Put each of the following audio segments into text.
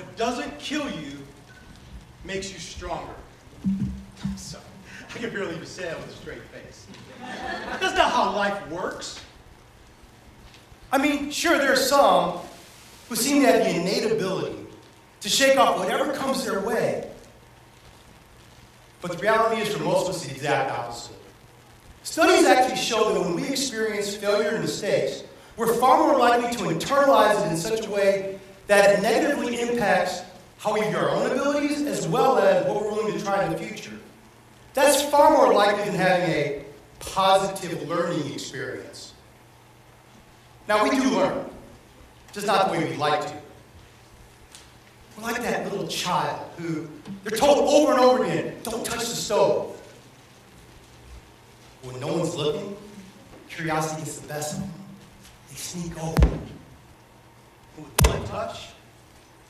what doesn't kill you makes you stronger. So, I can barely even say that with a straight face. That's not how life works. I mean, sure, there are some who seem to have the innate ability to shake off whatever comes their way. But the reality is, for most of us, the exact opposite. Studies actually show that when we experience failure and mistakes, we're far more likely to internalize it in such a way that it negatively impacts how we view our own abilities as well as what we're willing to try in the future. That's far more likely than having a positive learning experience. Now, we do learn, just not the way we'd like to. We're like that little child who they're told over and over again, don't touch the stove. When no one's looking, curiosity gets the best of them. They sneak over. But with one touch,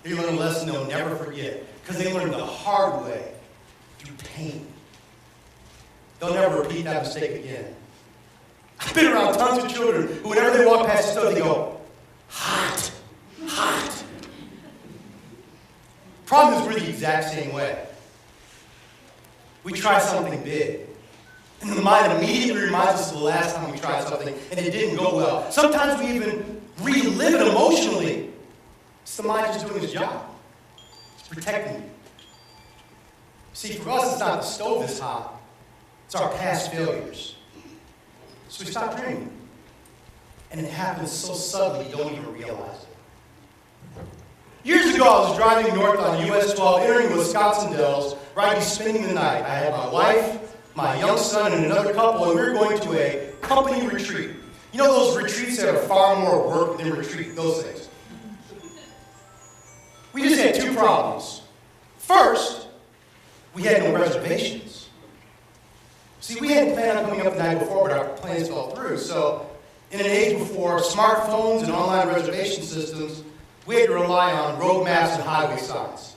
they learn a lesson they'll never forget because they learned the hard way through pain. They'll never repeat that mistake again. I've been around tons of children who, whenever they walk past the stove, they go, hot, hot. Problem is, we're the exact same way. We try something big, and the mind immediately reminds us of the last time we tried something, and it didn't go well. Sometimes we even relive it emotionally. It's the mind just doing its job. It's protecting you. See, for us, it's not the stove that's hot. It's our past failures. So we stop dreaming. And it happens so subtly you don't even realize it. Years ago, I was driving north on US 12, entering Wisconsin Dells, where I'd be spending the night. I had my wife, my young son, and another couple, and we were going to a company retreat. You know those retreats that are far more work than retreat, those things. We just had two problems. First, we had no reservations. See, we hadn't planned on coming up the night before, but our plans fell through. So, in an age before smartphones and online reservation systems, we had to rely on road maps and highway signs.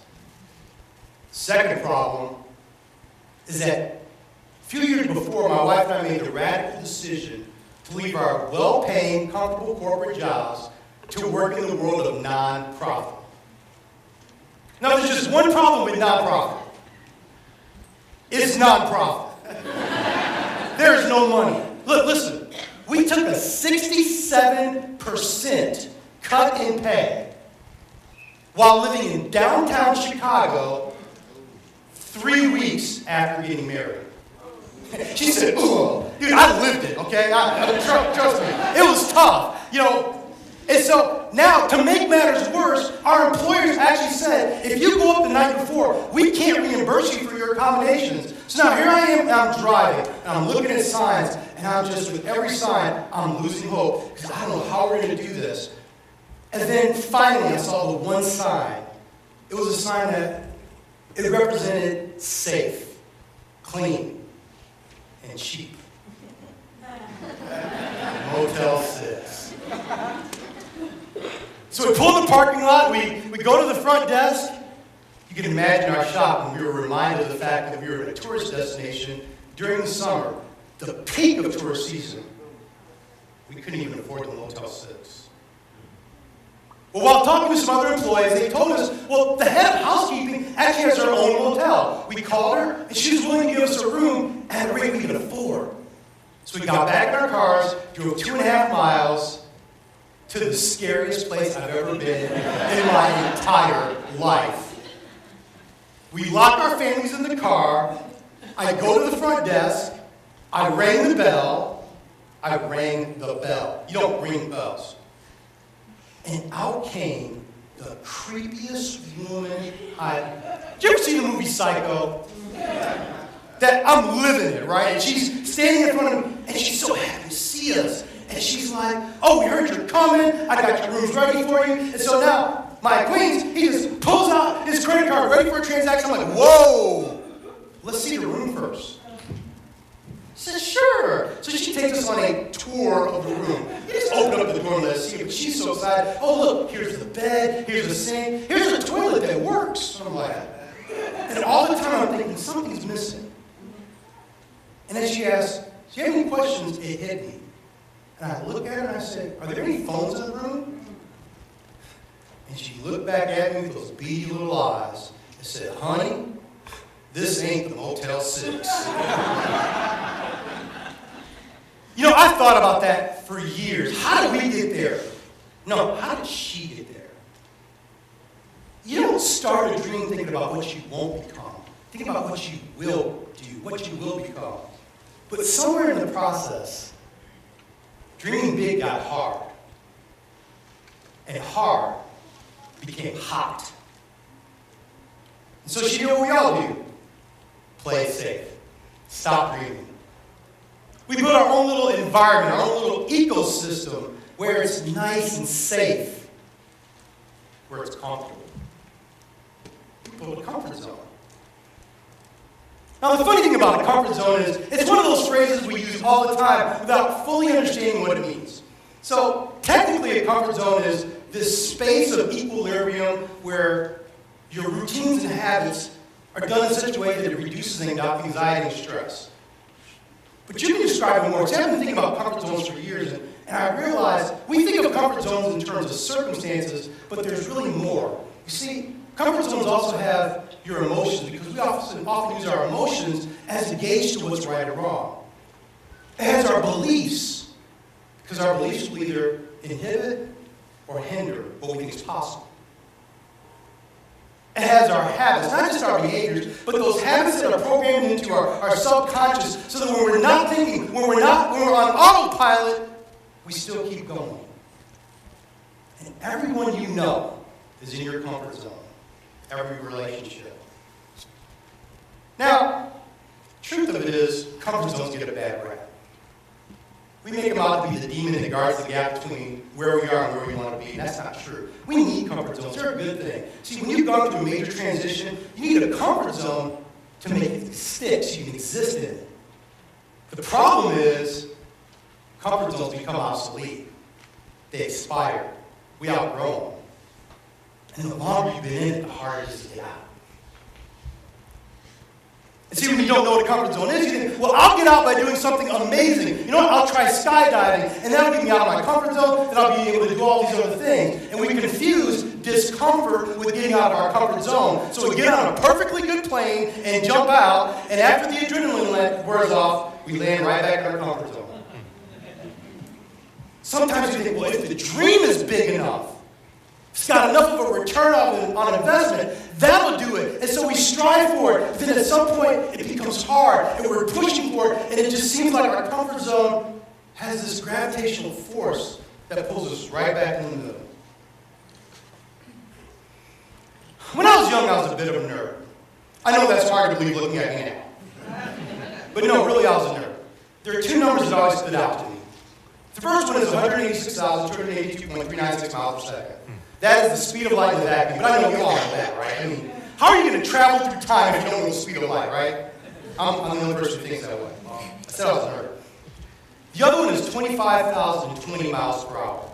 Second problem is that a few years before, my wife and I made the radical decision to leave our well-paying, comfortable corporate jobs to work in the world of nonprofit. Now, there's just one problem with nonprofit. It's nonprofit. There's no money. Look, listen. We took a 67% cut in pay while living in downtown Chicago 3 weeks after getting married. She said, "Ooh, dude, I lived it, okay? Trust me. It was tough, you know." And so now, to make matters worse, our employers actually said, if you go up the night before, we can't reimburse you for your accommodations. So now here I am, and I'm driving, and I'm looking at signs, and I'm just, with every sign, I'm losing hope, because I don't know how we're going to do this. And then finally, I saw the one sign. It was a sign that it represented safe, clean, and cheap. Motel 6. So we pull in the parking lot, we go to the front desk. You can imagine our shock when we were reminded of the fact that we were in a tourist destination during the summer, the peak of tourist season. We couldn't even afford the Motel 6. Well, while talking to some other employees, they told us, well, the head of housekeeping actually has her own motel. We called her, and she was willing to give us a room at a rate we could afford. So we got back in our cars, drove 2.5 miles, to the scariest place I've ever been in my entire life. We locked our families in the car. I go to the front desk. I rang the bell. You don't ring bells. And out came the creepiest woman did you ever see the movie Psycho? That I'm living it, right? And she's standing in front of me, and she's so happy to see us. And she's like, "Oh, we heard you're coming. I got your rooms ready for you." And so now, my acquaintance, he just pulls out his credit card, ready for a transaction. I'm like, "Whoa, let's see the room first." She said, "Sure." So she takes us on a tour of the room. You just open up the door and let us see it. But she's so excited. "Oh, look, here's the bed. Here's the sink. Here's the toilet that works." I'm like, and all the time I'm thinking, something's missing. And then she asked, "Do you have any questions?" It hit me. And I look at her and I said, "Are there any phones in the room?" And And she looked back at me with those beady little eyes and said, honey, this ain't the Motel 6. You know, I thought about that for years. How did we get there? No, how did she get there? You don't start a dream thinking about what you won't become. Think about what you will do, what you will become. But somewhere in the process, dreaming big got hard. And hard became hot. And so she did what we all do. Play it safe. Stop dreaming. We build our own little environment, our own little ecosystem where it's nice and safe, where it's comfortable. We build a comfort zone. Now, the funny thing about a comfort zone is it's one of those phrases we use all the time without fully understanding what it means. So, technically, a comfort zone is this space of equilibrium where your routines and habits are done in such a way that it reduces anxiety and stress. But you can describe it more. See, I've been thinking about comfort zones for years, and I realized we think of comfort zones in terms of circumstances, but there's really more. You see, comfort zones also have your emotions, because we often use our emotions as a gauge to what's right or wrong. It has our beliefs, because our beliefs will either inhibit or hinder what we think is possible. It has our habits, not just our behaviors, but those habits that are programmed into our subconscious, so that when we're not thinking, when we're on autopilot, we still keep going. And everyone you know is in your comfort zone. Every relationship. Now, truth of it is, comfort zones get a bad rap. We make them out to be the demon that guards the gap between where we are and where we want to be, and that's not true. We need comfort zones. They're a good thing. See, when you've gone through a major transition, you need a comfort zone to make it stick so you can exist in it. The problem is, comfort zones become obsolete. They expire. We outgrow them. And the longer you've been in it, the harder it is to get out. And see, when you don't know what a comfort zone is, you think, well, I'll get out by doing something amazing. You know what? I'll try skydiving, and that'll get me out of my comfort zone, and I'll be able to do all these other things. And we confuse discomfort with getting out of our comfort zone. So we get on a perfectly good plane and jump out, and after the adrenaline wears off, we land right back in our comfort zone. Sometimes you think, well, if the dream is big enough, it's got enough of a return on investment, that'll do it. And so we strive for it. But then at some point, it becomes hard, and we're pushing for it, and it just seems like our comfort zone has this gravitational force that pulls us right back in the middle. When I was young, I was a bit of a nerd. I know that's hard to believe looking at me now. But no, really, I was a nerd. There are two numbers that always stood out to me. The first one is 186,282.396 miles per second. That is the speed of light in the vacuum, but I know you all know that, right? I mean, how are you going to travel through time if you don't know the speed of light, right? I'm the only person who thinks that way. I said I was a nerd. The other one is 25,020 miles per hour.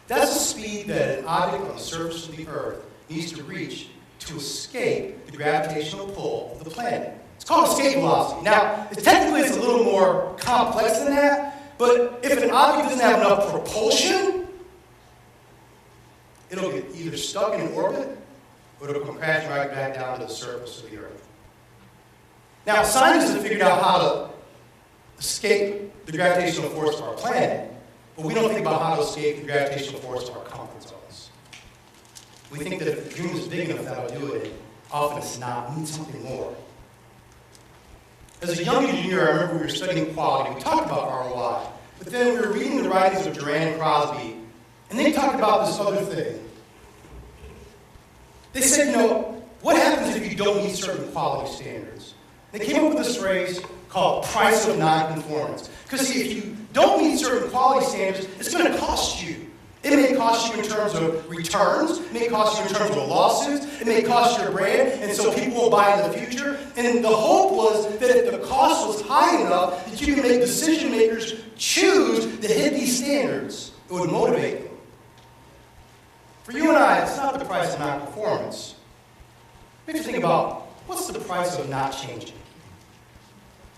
That's the speed that an object on the surface of the Earth needs to reach to escape the gravitational pull of the planet. It's called escape velocity. Now, technically it's a little more complex than that, but if an object doesn't have enough propulsion, it'll get either stuck in orbit, or it'll come crashing right back down to the surface of the Earth. Now, scientists have figured out how to escape the gravitational force of our planet, but we don't think about how to escape the gravitational force of our comfort zones. We think that if the dream is big enough, that'll do it. Often it's not. We need something more. As a young engineer, I remember we were studying quality. We talked about ROI, but then we were reading the writings of Duran and Crosby, and they talked about this other thing. They said, you know, what happens if you don't meet certain quality standards? They came up with this phrase called price of nonconformance. Because see, if you don't meet certain quality standards, it's going to cost you. It may cost you in terms of returns. It may cost you in terms of lawsuits. It may cost your brand, and so people will buy in the future. And the hope was that if the cost was high enough that you can make decision makers choose to hit these standards, it would motivate them. For you and I, it's not the price of non-performance. We have to think about, what's the price of not changing?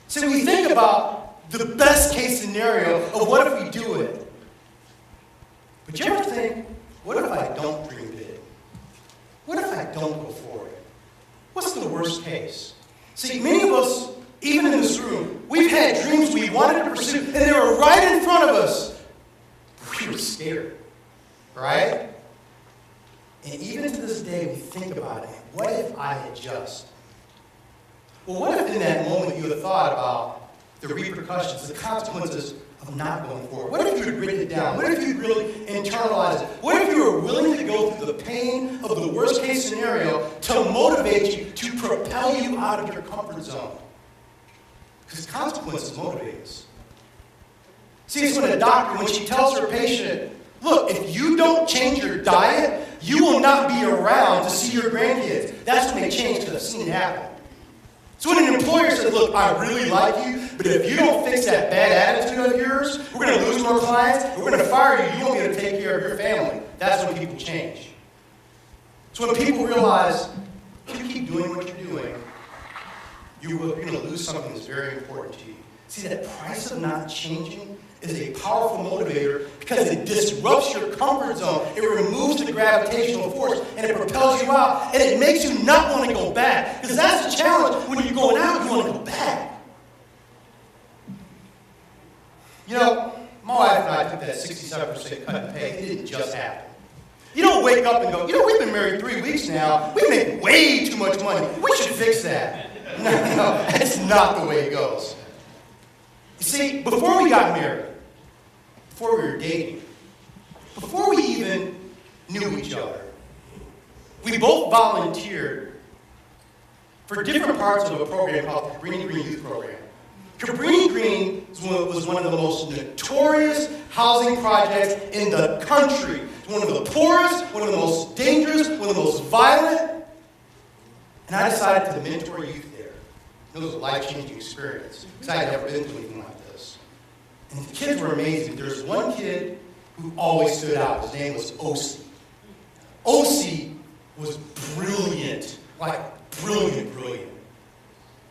So we think about the best case scenario of what if we do it. But you ever think, what if I don't dream big? what if I don't go for it? What's the worst case? See, many of us, even in this room, we've had dreams we wanted to pursue, and they were right in front of us. We were scared, right? And even to this day, we think about it. What if I had just? Well, what if in that moment you had thought about the repercussions, the consequences of not going forward? What if you had written it down? What if you really internalized it? What if you were willing to go through the pain of the worst case scenario to motivate you, to propel you out of your comfort zone? Because consequences motivate us. See, it's when a doctor, when she tells her patient, look, if you don't change your diet, you will not be around to see your grandkids. That's when they change, because I've seen it happen. So when an employer says, look, I really like you, but if you don't fix that bad attitude of yours, we're going to lose more clients, we're going to fire you, you won't be able to take care of your family. That's when people change. So when people realize, if you keep doing what you're doing, you're going to lose something that's very important to you. See, that price of not changing is a powerful motivator because it disrupts your comfort zone. It removes the gravitational force, and it propels you out, and it makes you not want to go back. Because that's the challenge. When you're going out, you want to go back. You know, my wife and I took that 67% cut in pay. It didn't just happen. You don't wake up and go, we've been married 3 weeks now. We make way too much money. We should fix that. No, that's not the way it goes. You see, before we got married, before we were dating, before we even knew each other, we both volunteered for different parts of a program called the Cabrini Green Youth Program. Cabrini Green was one of the most notorious housing projects in the country. It's one of the poorest, one of the most dangerous, one of the most violent. And I decided to mentor youth there. It was a life-changing experience because I had never been to anything like this. And the kids were amazing. There was one kid who always stood out. His name was Osi. Osi was brilliant, like brilliant.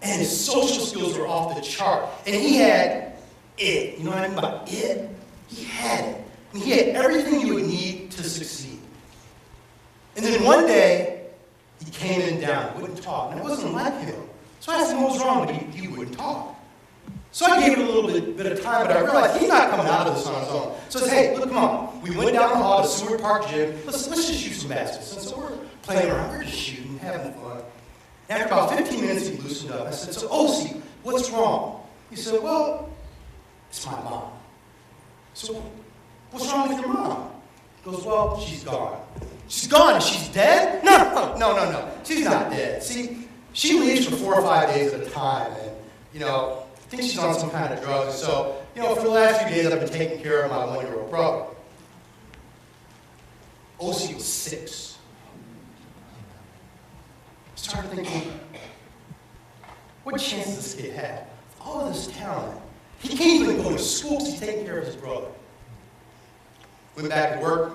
And his social skills were off the chart. And he had it. You know what I mean by it? He had it. And he had everything you would need to succeed. And then one day, he came in down. He wouldn't talk. And it wasn't like him. So I asked him what was wrong, but he wouldn't talk. So I gave it a little bit of time, but I realized he's not coming out of this on his own. So I said, hey, look, come on. We went down the hall to Seward Park Gym. Let's just shoot some baskets. And so we're playing around. We're just shooting, having fun. After about 15 minutes, he loosened up. I said, so, Osi, what's wrong? He said, well, it's my mom. So, what's wrong with your mom? He goes, well, she's gone. She's gone? She's dead? No. She's not dead. See, she leaves for 4 or 5 days at a time, and, I think she's on some kind of drugs. So, for the last few days, I've been taking care of my 1-year-old brother. Osi was 6. I started thinking, what chance does this kid have? All of this talent. He can't even go to school because he's taking care of his brother. Went back to work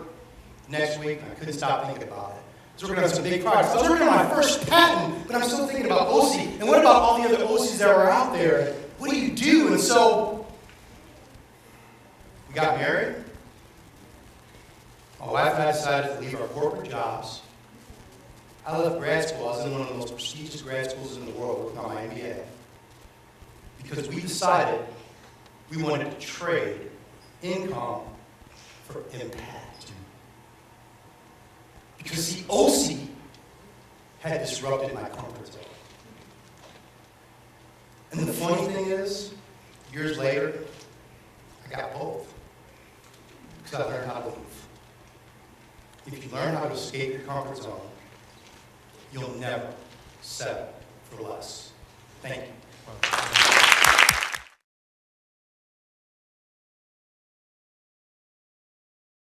next week, and I couldn't stop thinking about it. So we're going to have some big projects. I was working on my first patent, but I'm still thinking about Osi. And what about all the other Osis that were out there? What do you do? And so, we got married. My wife and I decided to leave our corporate jobs. I left grad school. I was in one of the most prestigious grad schools in the world working on my MBA. Because we decided we wanted to trade income for impact. Because the Osi had disrupted my comfort zone. And the funny thing is, years later, I got both. Because I learned how to leave. If you learn how to escape your comfort zone, you'll never settle for less. Thank you.